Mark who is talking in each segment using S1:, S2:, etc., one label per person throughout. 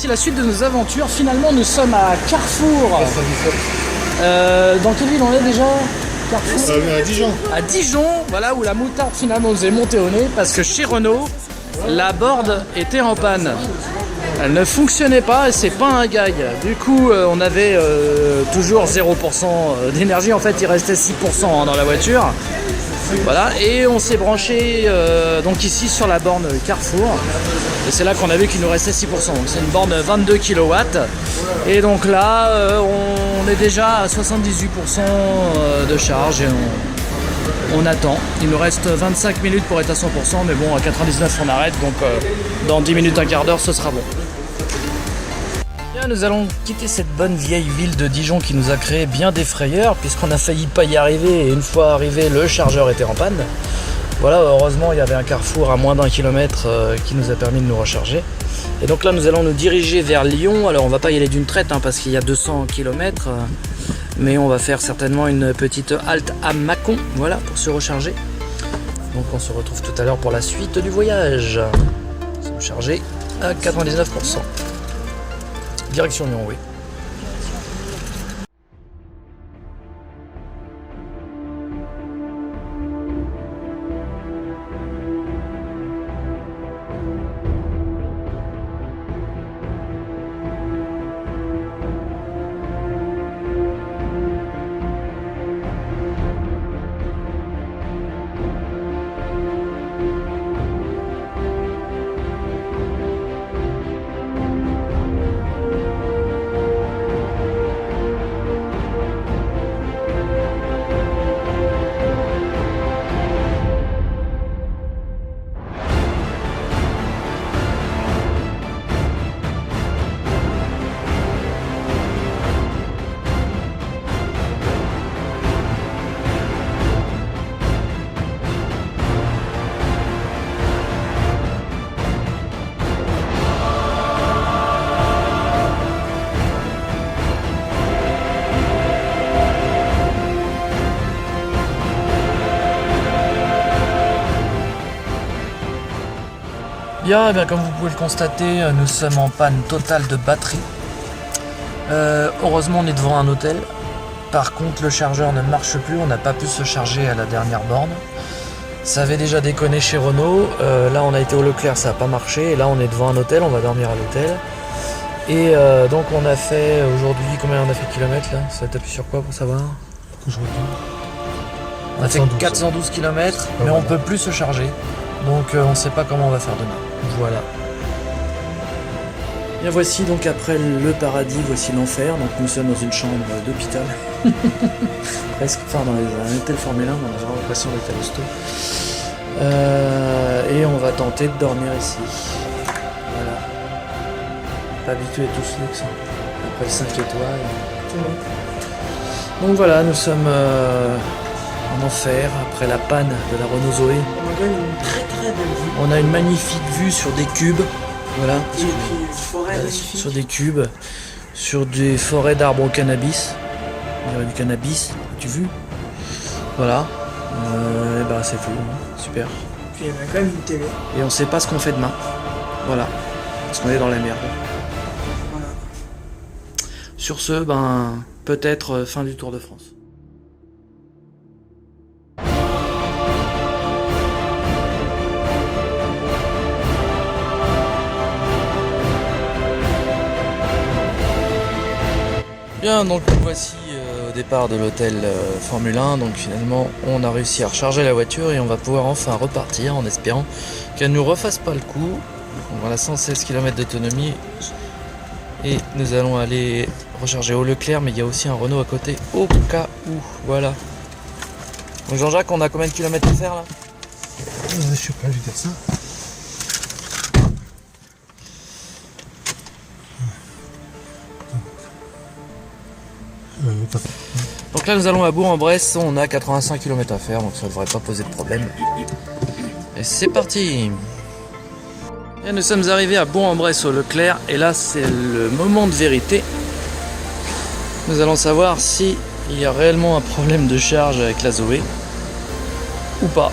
S1: voici la suite de nos aventures. Finalement, nous sommes à Carrefour. Dans quelle ville on est déjà? Carrefour
S2: À Dijon.
S1: À Dijon, voilà où la moutarde finalement nous est montée au nez parce que chez Renault, la board était en panne. Elle ne fonctionnait pas et c'est pas un gag. Du coup, on avait toujours 0% d'énergie. En fait, il restait 6% dans la voiture. Voilà, et on s'est branché donc ici sur la borne Carrefour. Et c'est là qu'on a vu qu'il nous restait 6%. Donc c'est une borne 22 kW. Et donc là, on est déjà à 78% de charge et on attend. Il nous reste 25 minutes pour être à 100%, mais bon, à 99 on arrête. Donc dans 10 minutes, un quart d'heure, ce sera bon. Bien, nous allons quitter cette bonne vieille ville de Dijon qui nous a créé bien des frayeurs puisqu'on a failli pas y arriver et une fois arrivé, le chargeur était en panne. Voilà, heureusement, il y avait un carrefour à moins d'1 kilomètre qui nous a permis de nous recharger. Et donc là, nous allons nous diriger vers Lyon. Alors, on va pas y aller d'une traite parce qu'il y a 200 km, mais on va faire certainement une petite halte à Mâcon, voilà, pour se recharger. Donc, on se retrouve tout à l'heure pour la suite du voyage. Nous sommes chargés à 99%. Direction Lyon, oui. Bien, eh bien, comme vous pouvez le constater, nous sommes en panne totale de batterie. Heureusement, on est devant un hôtel. Par contre, le chargeur ne marche plus. On n'a pas pu se charger à la dernière borne. Ça avait déjà déconné chez Renault. Là, on a été au Leclerc, ça n'a pas marché. Et là, on est devant un hôtel. On va dormir à l'hôtel. Et donc, on a fait aujourd'hui, combien on a fait de kilomètres là? Ça t'appuie sur quoi pour savoir? On a fait 412 km, mais on ne peut plus se charger. Donc, on ne sait pas comment on va faire demain. Voilà. Bien, voici donc après le paradis, voici l'enfer. Donc nous sommes dans une chambre d'hôpital. Presque, enfin dans un hôtel Formule 1, on a vraiment l'impression d'être à l'hosto. Et on va tenter de dormir ici. Voilà. Pas habitué à tout ce luxe. Après le 5 étoiles. Donc voilà, nous sommes en enfer après la panne de la Renault Zoé.
S3: On a quand même une très belle vue.
S1: On a une magnifique vue sur des cubes, voilà,
S3: Et puis une forêt magnifique.
S1: sur des cubes, sur des forêts d'arbres au cannabis. On dirait du cannabis, as-tu vu? Voilà, et ben c'est tout, super.
S3: Puis il y a quand même une télé.
S1: Et on sait pas ce qu'on fait demain, voilà, parce qu'on est dans la merde.
S3: Voilà.
S1: Sur ce, ben peut-être fin du Tour de France. Bien, donc nous voici au départ de l'hôtel Formule 1, donc finalement on a réussi à recharger la voiture et on va pouvoir enfin repartir en espérant qu'elle ne nous refasse pas le coup. On a 116 km d'autonomie et nous allons aller recharger au Leclerc, mais il y a aussi un Renault à côté au cas où, voilà. Donc Jean-Jacques, on a combien de kilomètres à faire là?
S2: Je sais pas, je vais dire ça.
S1: Donc là nous allons à Bourg-en-Bresse, on a 85 km à faire, donc ça ne devrait pas poser de problème. Et c'est parti! Et nous sommes arrivés à Bourg-en-Bresse au Leclerc, et là c'est le moment de vérité. Nous allons savoir si il y a réellement un problème de charge avec la Zoé ou pas.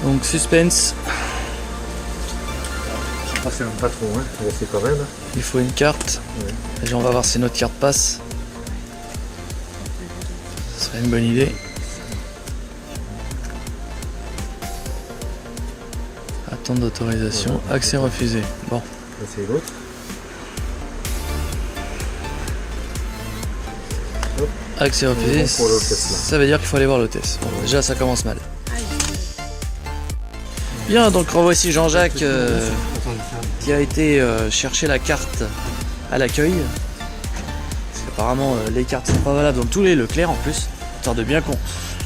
S1: Donc suspense.
S2: Ah, c'est pas trop, hein. C'est quand même.
S1: Il faut une carte.
S2: Ouais.
S1: Déjà, on va voir si notre carte passe. Ce serait une bonne idée. Attente d'autorisation. Accès refusé. Bon.
S2: Là, c'est l'autre.
S1: Accès refusé.
S2: Bon pour l'hôtesse, là.
S1: Ça veut dire qu'il faut aller voir l'hôtesse. Bon, déjà, ça commence mal. Bien, donc revoici Jean-Jacques qui a été chercher la carte à l'accueil. Parce qu'apparemment, les cartes sont pas valables dans tous les Leclerc en plus. Histoire de bien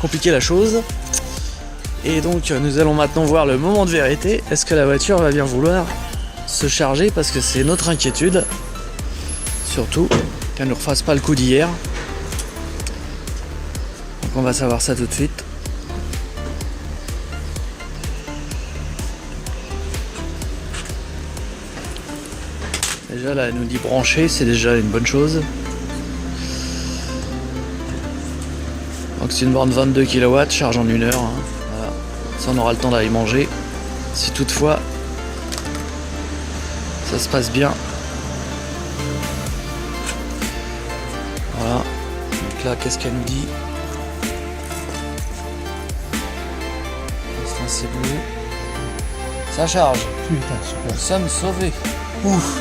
S1: compliquer la chose. Et donc, nous allons maintenant voir le moment de vérité. Est-ce que la voiture va bien vouloir se charger? Parce que c'est notre inquiétude. Surtout qu'elle ne refasse pas le coup d'hier. Donc, on va savoir ça tout de suite. Déjà là elle nous dit brancher, c'est déjà une bonne chose. Donc c'est une borne 22 kW, charge en 1 heure. Hein. Voilà. Ça on aura le temps d'aller manger. Si toutefois ça se passe bien. Voilà. Donc là qu'est-ce qu'elle nous dit? Pour l'instant c'est bleu. Ça charge.
S2: Putain, super.
S1: Nous sommes sauvés. Ouf.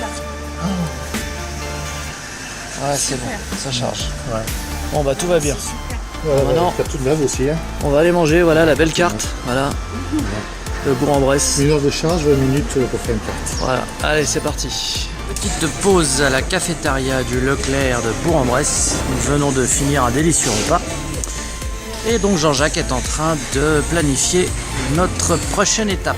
S1: Ouais, c'est bon, ça charge.
S2: Ouais.
S1: Bon bah tout va bien.
S2: Voilà,
S1: Maintenant-
S2: t'as tout de neuve aussi, hein.
S1: On va aller manger, voilà la belle carte. Voilà. Le Bourg-en-Bresse.
S2: 1 heure de charge, 20 minutes pour faire une carte.
S1: Voilà, allez c'est parti. Petite pause à la cafétéria du Leclerc de Bourg-en-Bresse. Nous venons de finir un délicieux repas. Et donc Jean-Jacques est en train de planifier notre prochaine étape.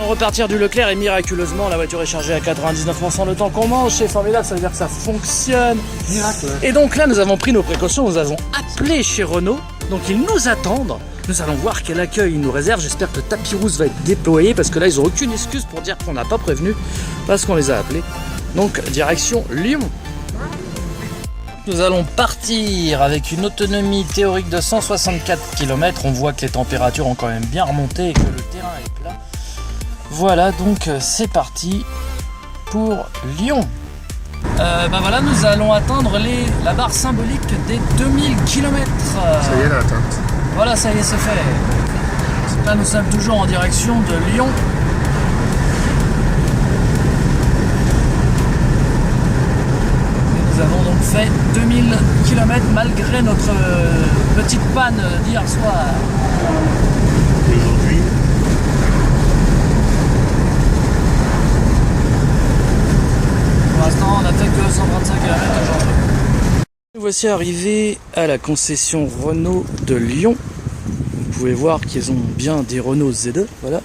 S1: On va repartir du Leclerc et miraculeusement la voiture est chargée à 99% le temps qu'on mange. C'est formidable, ça veut dire que ça fonctionne.
S2: Miracle, hein.
S1: Et donc là nous avons pris nos précautions, nous avons appelé chez Renault. Donc ils nous attendent. Nous allons voir quel accueil ils nous réservent. J'espère que le tapis rouge va être déployé parce que là ils n'ont aucune excuse pour dire qu'on n'a pas prévenu parce qu'on les a appelés. Donc direction Lyon. Nous allons partir avec une autonomie théorique de 164 km. On voit que les températures ont quand même bien remonté et que le terrain est plat. Voilà, donc c'est parti pour Lyon. Ben voilà, nous allons atteindre la barre symbolique des 2000 km.
S2: Ça y est, là, attends.
S1: Voilà, ça y est, c'est fait. Là, nous sommes toujours en direction de Lyon. Et nous avons donc fait 2000 km malgré notre petite panne d'hier soir.
S2: Aujourd'hui,
S1: Pour l'instant, on n'a fait que 135 km aujourd'hui. Nous voici arrivés à la concession Renault de Lyon. Vous pouvez voir qu'ils ont bien des Renault Z2, voilà.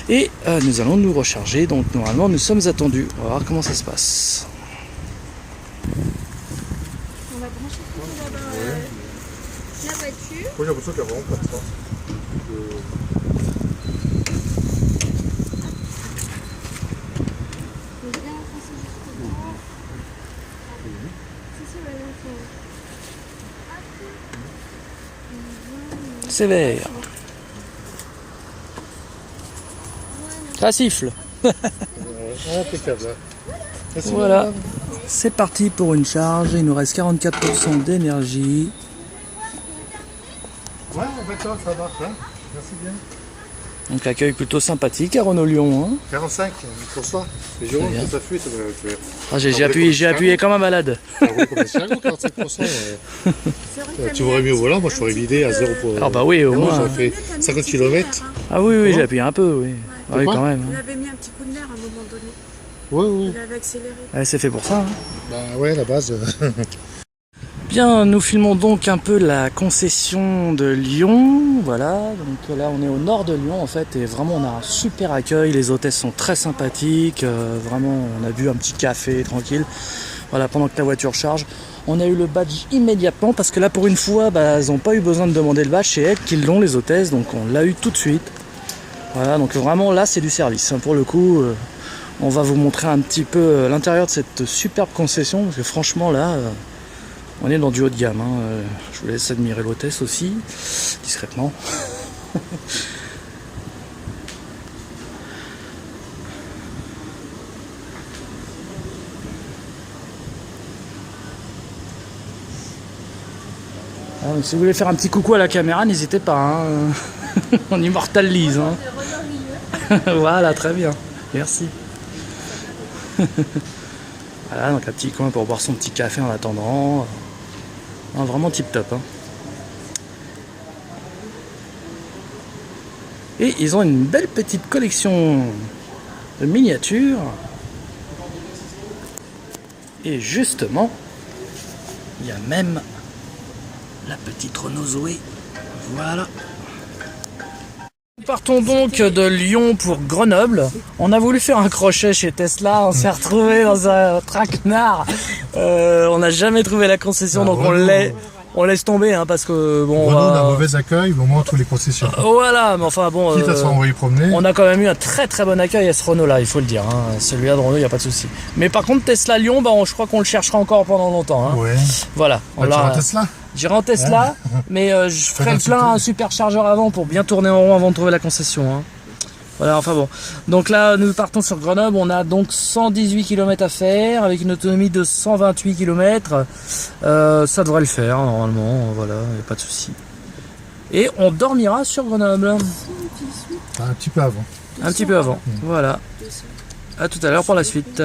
S1: Et nous allons nous recharger, donc normalement nous sommes attendus. On va voir comment ça se passe.
S4: On va brancher tout d'abord la voiture.
S2: moi j'ai l'impression qu'il y a vraiment pas de sens.
S4: On va bien enfoncer jusqu'au bout. Si, si, ouais, là,
S1: C'est vert. Ça siffle.
S2: Impeccable, hein. Merci,
S1: Voilà.
S2: madame.
S1: C'est parti pour une charge. Il nous reste 44% d'énergie.
S2: Ouais, d'accord, ça marche, hein. Merci bien.
S1: Donc accueil plutôt sympathique à Renault Lyon. Hein.
S2: 45%. Mais Jérôme,
S1: bien.
S2: que ça fuite,
S1: Ah, j'ai appuyé comme un malade.
S2: t'as roulé comme un Chicago, 45%. Tu m'aurais mis au volant, moi je t'aurais vidé à 0 pour.
S1: Ah bah oui, au moins.
S2: J'aurais fait 50 km.
S1: Ah oui, oui, j'ai appuyé un peu, oui. Ah oui,
S2: Pourquoi
S1: quand même.
S4: Il avait mis un petit coup de nerf à un moment donné.
S2: Ouais, ouais.
S4: Il avait accéléré.
S1: Ouais, c'est fait pour ça. Hein.
S2: Bah ouais, la base.
S1: Bien, nous filmons donc un peu la concession de Lyon. Voilà, donc là on est au nord de Lyon en fait et vraiment on a un super accueil. Les hôtesses sont très sympathiques. Vraiment, on a bu un petit café tranquille. Voilà, pendant que la voiture charge. On a eu le badge immédiatement parce que là pour une fois, elles n'ont pas eu besoin de demander le badge. C'est elles qui l'ont, les hôtesses, donc on l'a eu tout de suite. Voilà, donc vraiment là c'est du service. Pour le coup, on va vous montrer un petit peu l'intérieur de cette superbe concession parce que franchement là. On est dans du haut de gamme, hein. Je vous laisse admirer l'hôtesse aussi, discrètement. Voilà, donc si vous voulez faire un petit coucou à la caméra, n'hésitez pas. Hein. On immortalise. Hein. Voilà, très bien. Merci. Voilà, donc un petit coin pour boire son petit café en attendant. Non, vraiment tip top. Hein. Et ils ont une belle petite collection de miniatures. Et justement, il y a même la petite Renault Zoé. Voilà. Nous partons donc de Lyon pour Grenoble. On a voulu faire un crochet chez Tesla. On s'est retrouvé dans un traquenard. On n'a jamais trouvé la concession, donc on laisse tomber, hein, parce que bon.
S2: Renault a un mauvais accueil, au moins tous les concessions.
S1: Voilà, mais enfin bon.
S2: Quitte à se envoyer promener.
S1: On a quand même eu un très très bon accueil à ce Renault-là, il faut le dire. Hein. Celui-là de Renault, il n'y a pas de souci. Mais par contre, Tesla Lyon, bah, je crois qu'on le cherchera encore pendant longtemps. Hein.
S2: Ouais.
S1: Voilà.
S2: Tu vas en Tesla.
S1: J'irai en Tesla, mais je ferai le plein un superchargeur avant pour bien tourner en rond avant de trouver la concession. Hein. Voilà, enfin bon. Donc là, nous partons sur Grenoble. On a donc 118 km à faire avec une autonomie de 128 km. Ça devrait le faire, normalement. Voilà, il n'y a pas de souci. Et on dormira sur Grenoble.
S2: Un petit peu avant.
S1: Un petit peu avant. Voilà. À tout à l'heure pour la suite.